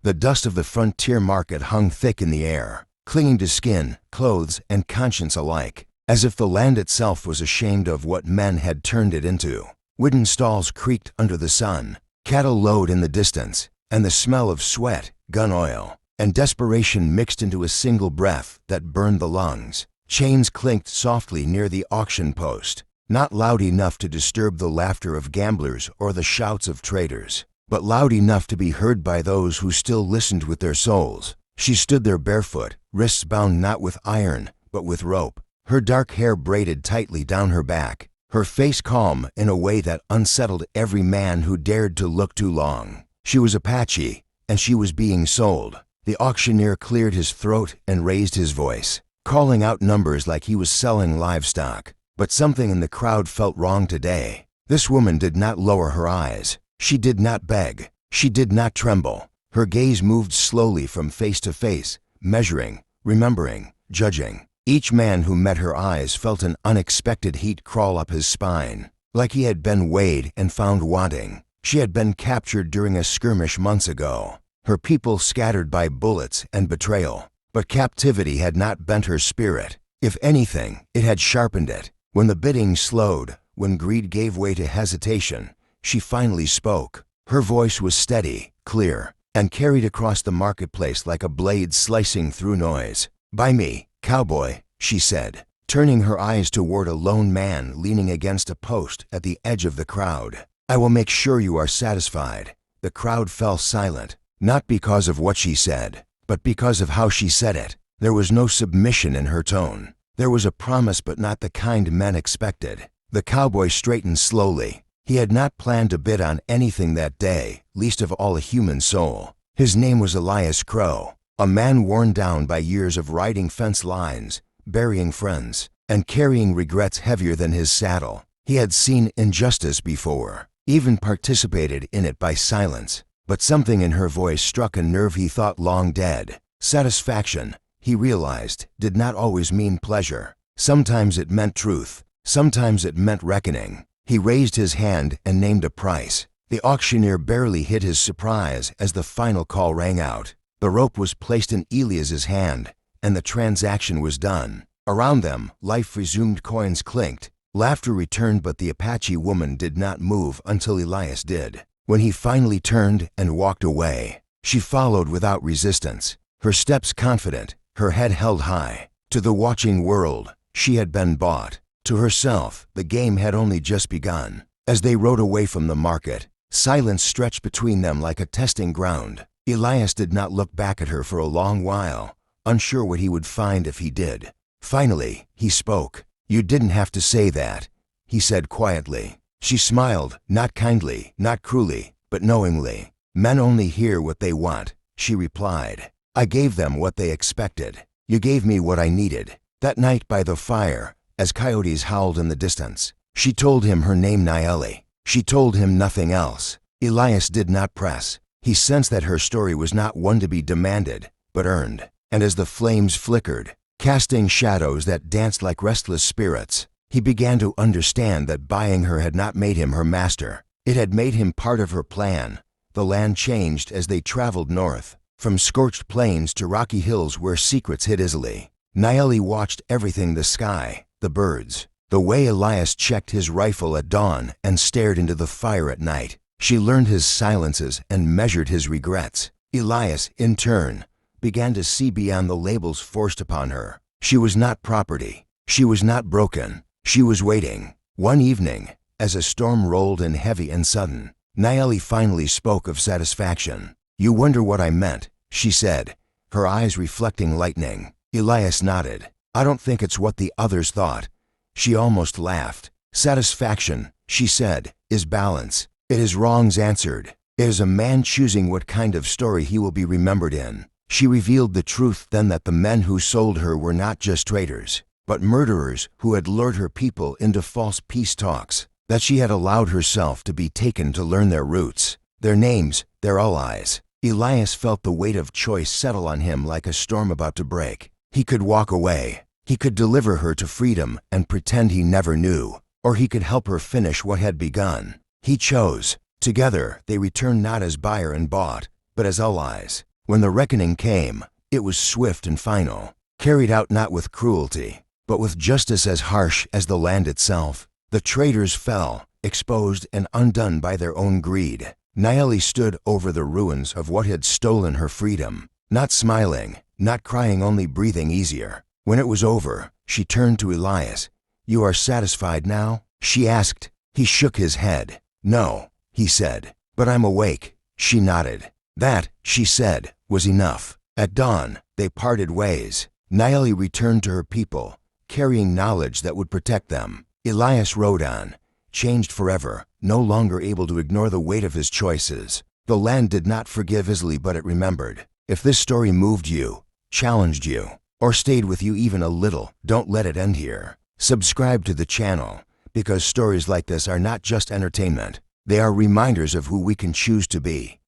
The dust of the frontier market hung thick in the air, clinging to skin, clothes, and conscience alike, as if the land itself was ashamed of what men had turned it into. Wooden stalls creaked under the sun, cattle lowed in the distance, and the smell of sweat, gun oil, and desperation mixed into a single breath that burned the lungs. Chains clinked softly near the auction post, not loud enough to disturb the laughter of gamblers or the shouts of traders, but loud enough to be heard by those who still listened with their souls. She stood there barefoot, wrists bound not with iron, but with rope, her dark hair braided tightly down her back, her face calm in a way that unsettled every man who dared to look too long. She was Apache, and she was being sold. The auctioneer cleared his throat and raised his voice, calling out numbers like he was selling livestock. But something in the crowd felt wrong today. This woman did not lower her eyes. She did not beg. She did not tremble. Her gaze moved slowly from face to face, measuring, remembering, judging. Each man who met her eyes felt an unexpected heat crawl up his spine, like he had been weighed and found wanting. She had been captured during a skirmish months ago, her people scattered by bullets and betrayal. But captivity had not bent her spirit. If anything, it had sharpened it. When the bidding slowed, when greed gave way to hesitation, she finally spoke. Her voice was steady, clear, and carried across the marketplace like a blade slicing through noise. "Buy me, Cowboy," she said, turning her eyes toward a lone man leaning against a post at the edge of the crowd. "I will make sure you are satisfied." The crowd fell silent, not because of what she said, but because of how she said it. There was no submission in her tone. There was a promise, but not the kind men expected. The cowboy straightened slowly. He had not planned to bid on anything that day, least of all a human soul. His name was Elias Crow, a man worn down by years of riding fence lines, burying friends, and carrying regrets heavier than his saddle. He had seen injustice before, even participated in it by silence. But something in her voice struck a nerve he thought long dead. Satisfaction, he realized, did not always mean pleasure. Sometimes it meant truth. Sometimes it meant reckoning. He raised his hand and named a price. The auctioneer barely hid his surprise as the final call rang out. The rope was placed in Elias's hand, and the transaction was done. Around them, life resumed, coins clinked. Laughter returned, but the Apache woman did not move until Elias did. When he finally turned and walked away, she followed without resistance, her steps confident, her head held high. To the watching world, she had been bought. To herself, the game had only just begun. As they rode away from the market, silence stretched between them like a testing ground. Elias did not look back at her for a long while, unsure what he would find if he did. Finally, he spoke. "You didn't have to say that," he said quietly. She smiled, not kindly, not cruelly, but knowingly. "Men only hear what they want," she replied. "I gave them what they expected. You gave me what I needed." That night by the fire, as coyotes howled in the distance, she told him her name, Nayeli. She told him nothing else. Elias did not press. He sensed that her story was not one to be demanded, but earned. And as the flames flickered, casting shadows that danced like restless spirits, he began to understand that buying her had not made him her master. It had made him part of her plan. The land changed as they traveled north, from scorched plains to rocky hills where secrets hid easily. Nayeli watched everything: the sky, the birds, the way Elias checked his rifle at dawn and stared into the fire at night. She learned his silences and measured his regrets. Elias, in turn, began to see beyond the labels forced upon her. She was not property. She was not broken. She was waiting. One evening, as a storm rolled in heavy and sudden, Nayeli finally spoke of satisfaction. "You wonder what I meant," she said, her eyes reflecting lightning. Elias nodded. "I don't think it's what the others thought." She almost laughed. "Satisfaction," she said, "is balance. It is wrongs answered. It is a man choosing what kind of story he will be remembered in." She revealed the truth then, that the men who sold her were not just traitors, but murderers who had lured her people into false peace talks, that she had allowed herself to be taken to learn their roots, their names, their allies. Elias felt the weight of choice settle on him like a storm about to break. He could walk away. He could deliver her to freedom and pretend he never knew, or he could help her finish what had begun. He chose. Together, they returned not as buyer and bought, but as allies. When the reckoning came, it was swift and final, carried out not with cruelty, but with justice as harsh as the land itself. The traitors fell, exposed and undone by their own greed. Nayeli stood over the ruins of what had stolen her freedom, not smiling, not crying, only breathing easier. When it was over, she turned to Elias. "You are satisfied now?" she asked. He shook his head. "No," he said, "but I'm awake." She nodded. That, she said, was enough. At dawn, they parted ways. Nayeli returned to her people, carrying knowledge that would protect them. Elias rode on, changed forever, no longer able to ignore the weight of his choices. The land did not forgive easily, but it remembered. If this story moved you, challenged you, or stayed with you even a little, don't let it end here. Subscribe to the channel, because stories like this are not just entertainment. They are reminders of who we can choose to be.